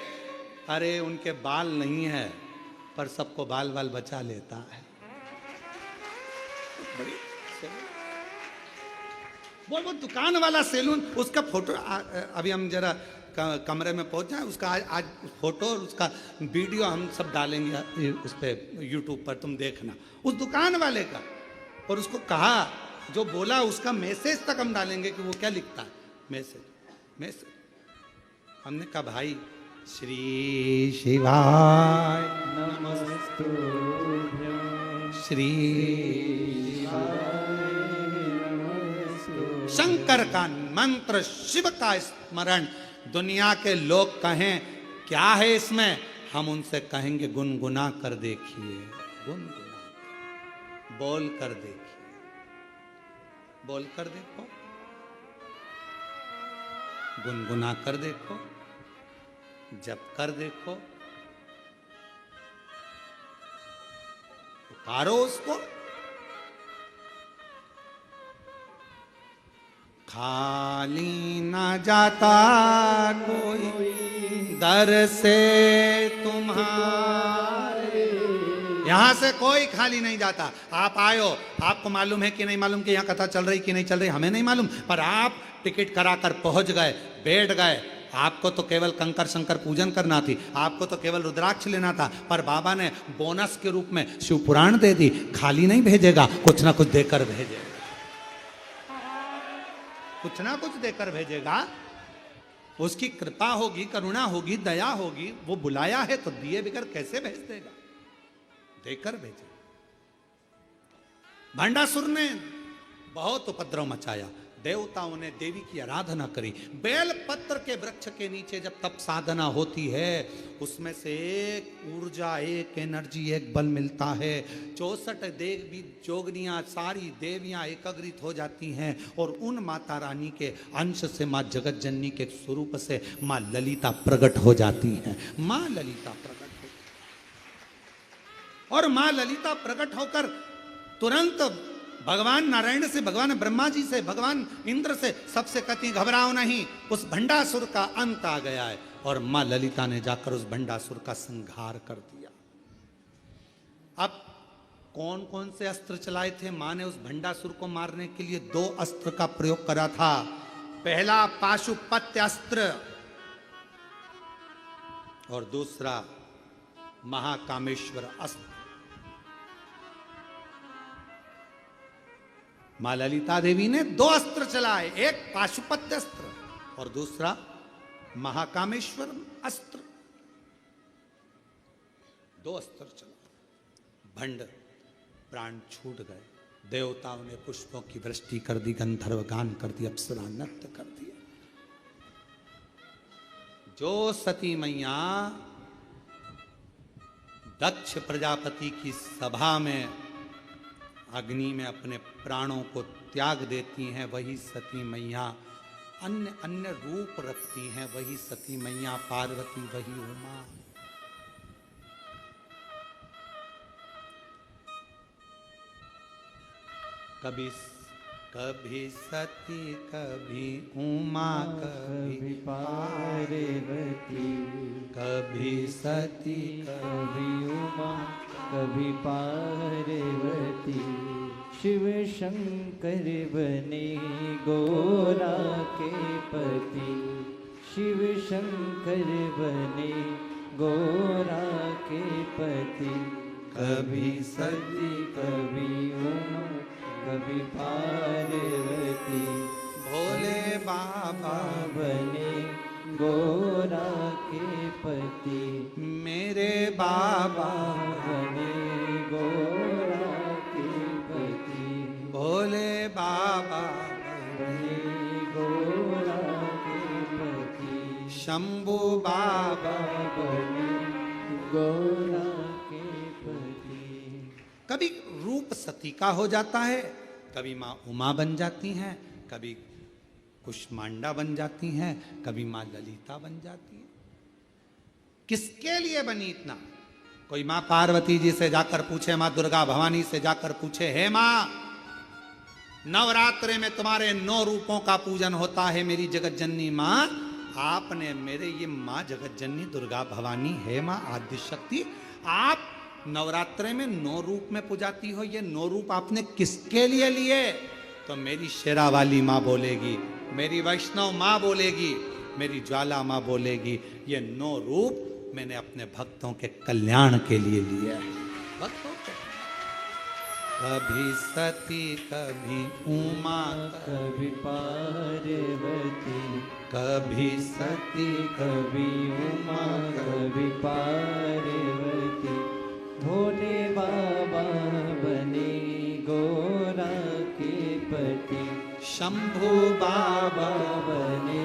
अरे उनके बाल नहीं है पर सबको बाल बाल बचा लेता है। वो दुकान वाला सैलून, उसका फोटो अभी हम जरा कमरे में पहुंच जाए, उसका आज फोटो और उसका वीडियो हम सब डालेंगे उस पर, यूट्यूब पर, तुम देखना उस दुकान वाले का। और उसको कहा, जो बोला उसका मैसेज तक हम डालेंगे कि वो क्या लिखता है, मैसेज। हमने कहा भाई, श्री शिवाय नमस्तुभ्यं, श्री शंकर का मंत्र, शिव का स्मरण। दुनिया के लोग कहें क्या है इसमें, हम उनसे कहेंगे गुनगुना कर देखिए, गुनगुना, बोल कर देखिए, बोल कर देखो, गुनगुना कर देखो, जप कर देखो, पुकारो उसको। खाली ना जाता कोई दर से तुम्हारे, यहां से कोई खाली नहीं जाता। आप आए हो, आपको मालूम है कि नहीं मालूम कि यहां कथा चल रही कि नहीं चल रही, हमें नहीं मालूम, पर आप टिकट कराकर पहुंच गए, बैठ गए। आपको तो केवल कंकर शंकर पूजन करना थी, आपको तो केवल रुद्राक्ष लेना था, पर बाबा ने बोनस के रूप में शिव पुराण दे दी। खाली नहीं भेजेगा, कुछ ना कुछ देकर भेजेगा, कुछ ना कुछ देकर भेजेगा। उसकी कृपा होगी, करुणा होगी, दया होगी। वो बुलाया है तो दिए बिगर कैसे भेज देगा, देकर भेजेगा। भंडासुर ने बहुत उपद्रव मचाया, देवताओं ने देवी की आराधना करी। बेल पत्र के वृक्ष के नीचे जब तप साधना होती है, उसमें से एक ऊर्जा, एक एनर्जी, एक बल मिलता है। 64 देवी जोगनियां, सारी देवियां एकत्रित हो जाती हैं और उन माता रानी के अंश से, माँ जगत जननी के स्वरूप से माँ ललिता प्रकट हो जाती हैं। माँ ललिता प्रकट हो, और माँ ललिता प्रकट होकर तुरंत भगवान नारायण से, भगवान ब्रह्मा जी से, भगवान इंद्र से, सबसे कहती घबराओ नहीं, उस भंडासुर का अंत आ गया है। और मां ललिता ने जाकर उस भंडासुर का संहार कर दिया। अब कौन कौन से अस्त्र चलाए थे? मां ने उस भंडासुर को मारने के लिए 2 अस्त्र का प्रयोग करा था। पहला पाशुपत्य अस्त्र और दूसरा महाकामेश्वर अस्त्र। मां ललिता देवी ने 2 अस्त्र चलाए, एक पाशुपत्य अस्त्र और दूसरा महाकामेश्वर अस्त्र। 2 अस्त्र चला, भंड प्राण छूट गए। देवताओं ने पुष्पों की वृष्टि कर दी, गंधर्व गान कर दी, अप्सरा नृत्य कर दिया। जो सती मैया दक्ष प्रजापति की सभा में अग्नि में अपने प्राणों को त्याग देती हैं, वही सती मैया अन्य अन्य रूप रखती हैं। वही सती मैया पार्वती, वही उमा। कभी सती, कभी उमा, कभी पार्वती, कभी सती, कभी उमा, कभी पार्वती। शिव शंकर बने गोरा के पति, शिव शंकर बने गौरा के पति, कभी सती कभी उमा कभी पार्वती, भोले बाबा बने गौरा के पति, मेरे बाबा बने गौरा के पति, भोले बाबा बने गौरा के पति, शंभू बाबा बने गौरा के पति। कभी रूप सती का हो जाता है, कभी माँ उमा बन जाती हैं, कभी कुष्मांडा बन जाती हैं, कभी माँ ललिता बन जाती है। किसके लिए बनी इतना? कोई माँ पार्वती जी से जाकर पूछे, माँ दुर्गा भवानी से जाकर पूछे, हे माँ नवरात्रे में तुम्हारे 9 रूपों का पूजन होता है मेरी जगत जननी माँ, आपने मेरे ये माँ जगत जननी दुर्गा भवानी है माँ आदि शक्ति, आप नवरात्रे में 9 रूप में पूजाती हो, ये 9 रूप आपने किसके लिए लिए? तो मेरी शेरा वाली माँ बोलेगी, मेरी वैष्णव माँ बोलेगी, मेरी ज्वाला माँ बोलेगी, ये 9 रूप मैंने अपने भक्तों के कल्याण के लिए लिया है। भक्तों के कभी सती कभी उमा कभी पार्वती, कभी सती कभी उमा कभी पार्वती, भोले बाबा बने गौरा के पति, शंभू बाबा बने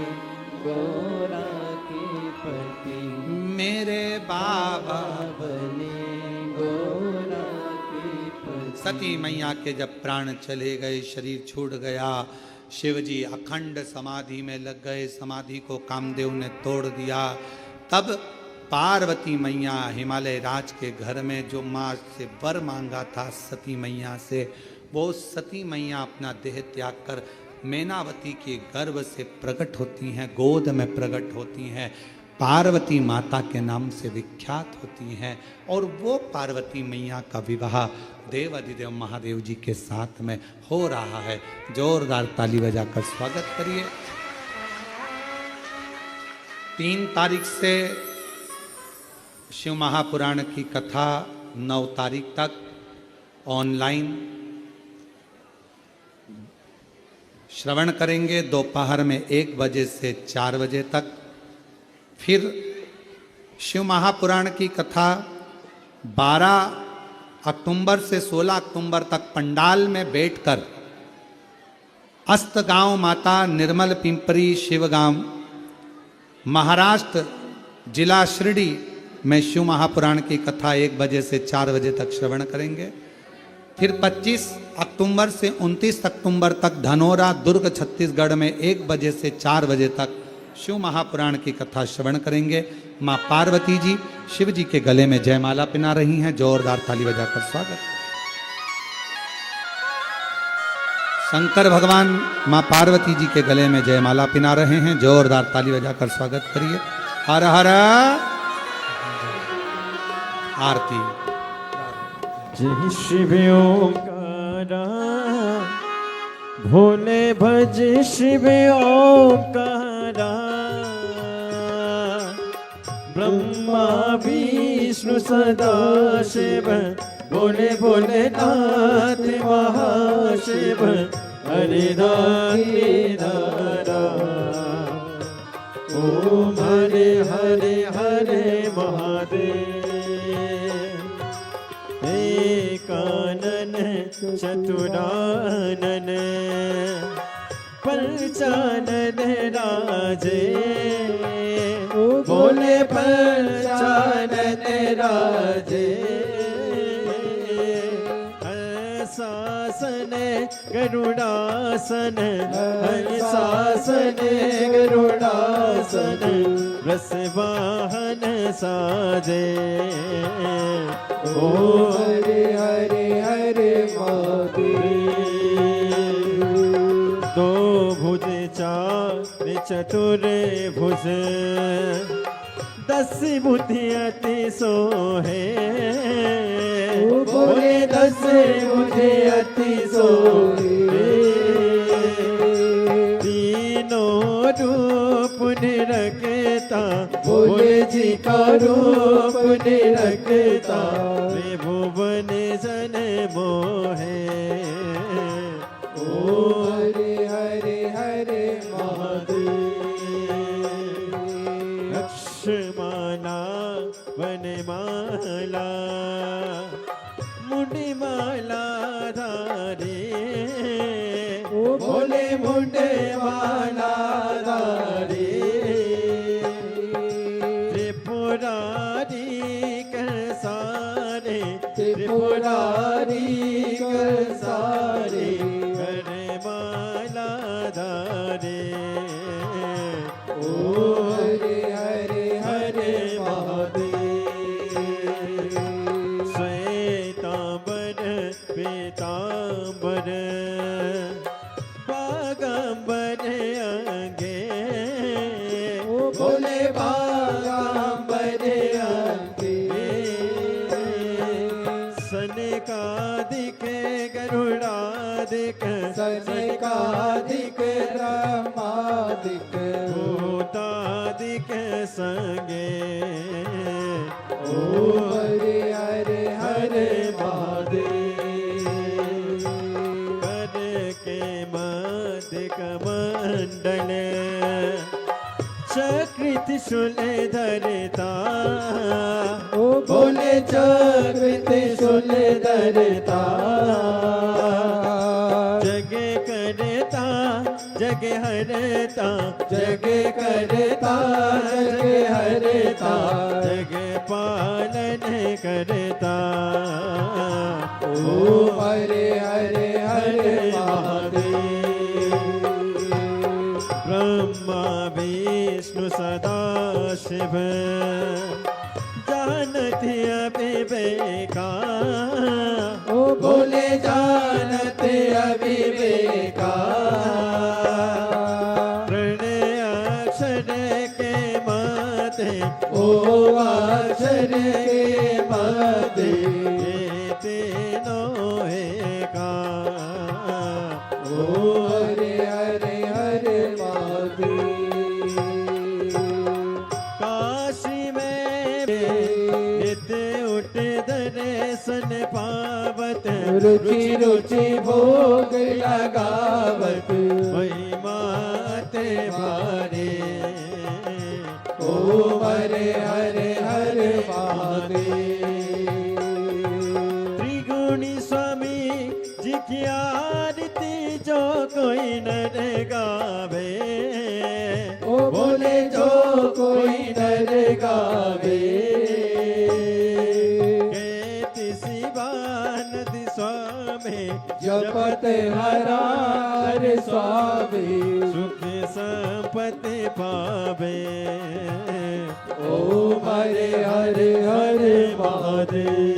गौरा के पति, मेरे बाबा बने गौरा के पति। सती मैया के जब प्राण चले गए, शरीर छूट गया, शिव जी अखंड समाधि में लग गए, समाधि को कामदेव ने तोड़ दिया। तब पार्वती मैया हिमालय राज के घर में जो माँ से वर मांगा था सती मैया से, वो सती मैया अपना देह त्याग कर मैनावती के गर्भ से प्रकट होती हैं, गोद में प्रकट होती हैं, पार्वती माता के नाम से विख्यात होती हैं। और वो पार्वती मैया का विवाह देवाधिदेव महादेव जी के साथ में हो रहा है। जोरदार ताली बजाकर स्वागत करिए। 3 तारीख से शिव महापुराण की कथा 9 तारीख तक ऑनलाइन श्रवण करेंगे, दोपहर में 1 बजे से 4 बजे तक। फिर शिव महापुराण की कथा 12 अक्टूबर से 16 अक्टूबर तक पंडाल में बैठकर अस्तगांव माता निर्मल पिंपरी शिवगांव महाराष्ट्र जिला शिरडी में शिव महापुराण की कथा 1 बजे से 4 बजे तक श्रवण करेंगे। फिर 25 अक्टूबर से 29 अक्टूबर तक धनोरा दुर्ग छत्तीसगढ़ में 1 बजे से 4 बजे तक शिव महापुराण की कथा श्रवण करेंगे। माँ पार्वती जी शिव जी के गले में जयमाला पिना रही हैं। जोरदार ताली बजाकर स्वागत। शंकर भगवान माँ पार्वती जी के गले में जयमाला पिना रहे हैं। जोरदार ताली बजाकर स्वागत करिए। हर हर आरती। जय शिव ओंकारा, भोले भज शिव ओंकारा, ब्रह्मा विष्णु सदा शिव, भोले भोलेनाथ महाशिव, हरिदारी दारा। ओम हरे हरे हरे महादेव। कानन चतुरानन, पंचानन राजे, बोले पंचानन राजे। शासन गरुड़ासन, हरि शासन गरुड़ासन, वृषवाहन साजे। ओ हरे हरे हरे महादेव। 2 भुज 4 चतुर भुज, 10 बुद्धि अति सोहे, बोले 10 बुद्धि अति सोहे। तीनों रूप निरख रूप निरखता त्रिभुवन जन मोहे। ओ हरे हरे हरे महादेव। लक्ष्मणा वनमाला मुंडमाला धारे। ओ भोले मुंडमाला धारे। त्रिपुरारी सारे त्रिपुरारी सारे वनमाला धारे। ओ हरे हरे हरे महादेव। श्वेतांबर पीतांबर बागंबर अंगे। ओ भोले बागंबर अंगे। सनकादिक गरुड़ादिक सनकादिक ब्रह्मादिक भूतादिक संगे। ओ हरे हरे हरे महादेव। कर के मध्य कमंडल चक्रित शूल धरता। ओ भोले चक्रित शूल धरता। जग करता जग हरता जग करता जग हरता जग पालन करता। ओ हरे हरे हरे महादेव। ब्रह्मा विष्णु सदा शिव जानते अविवेका। ओ भोले जानते अविवेका। प्रणय अक्षर के माते ओ अक्षर के माते तीनों एका। ओ हरे हरे हरे महादेव। काशी में नित उठ दर्शन पावत रुचि रुचि भोग लगावत महिमा ते भारे। ओ हरे हरे हरे महादेव। त्रिगुणी स्वामी जी की आरती जो कोई नर गावे। ओ बोले जो कोई नर गावे। शिवानंद स्वामी जपत हरार स्वामी सुख संपत्ति पावे। ओ हरे हरे हरे महादेव।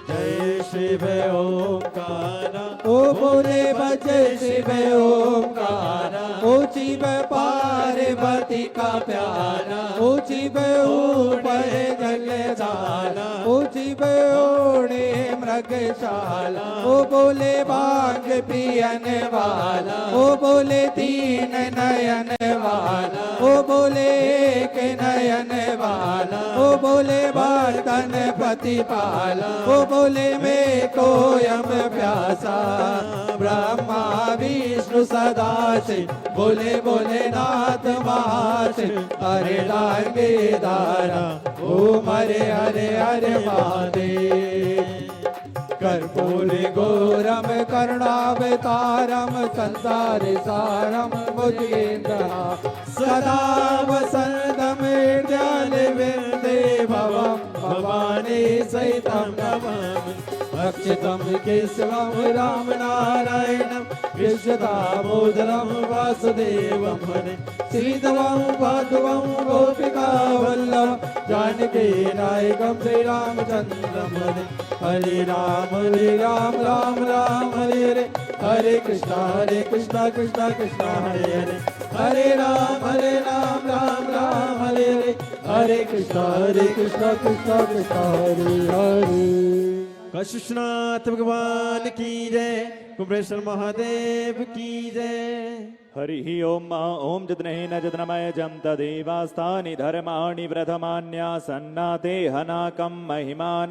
जय शिव ओंकारा। ओ बोले बजय शिव ओंकारा। ओ शिव पार्वती का प्यारा। ओ शिव ऊपर जलशाला। ओ शिव ओढ़े मृगशाला। ओ बोले भांग पियन वाला। ओ बोले तीन नयन वाला। ओ बोले एक नयन वाला। ओ बोले बर्तन प्रतिपाला। ओ बोले मैं कोयम प्यासा। ब्रह्मा विष्णु सदा शिव बोले बोले नाथ महाशिव। हरे लागे दारा ओम हरे हरे हरे महादेव। कर्पूर गौरम करुणावतारम संसार सारम भुजगेन्द्र सदा वसंतम हृदयालविंदे भवम भवानी सहितं नमामि। अक्षितं केशवं राम नारायणं कृष्ण दामोदरं वासुदेवं हरे। श्रीधवं माधवं गोपिका वल्लभं जानकी नायकं श्री रामचन्द्रं हरे। हरे राम राम राम हरे हरे। हरे कृष्णा कृष्णा कृष्णा हरे हरे। हरे राम राम राम हरे हरे। हरे कृष्णा कृष्णा कृष्णा हरे हरे। कृष्णनाथ भगवान की जय। कुंभेश्वर महादेव की जय। हरिः ओम ओम जतनेन जतनमय जम तदेवास्तानि धर्माणि व्रतमान्यासन्नाते हनाकं महिमान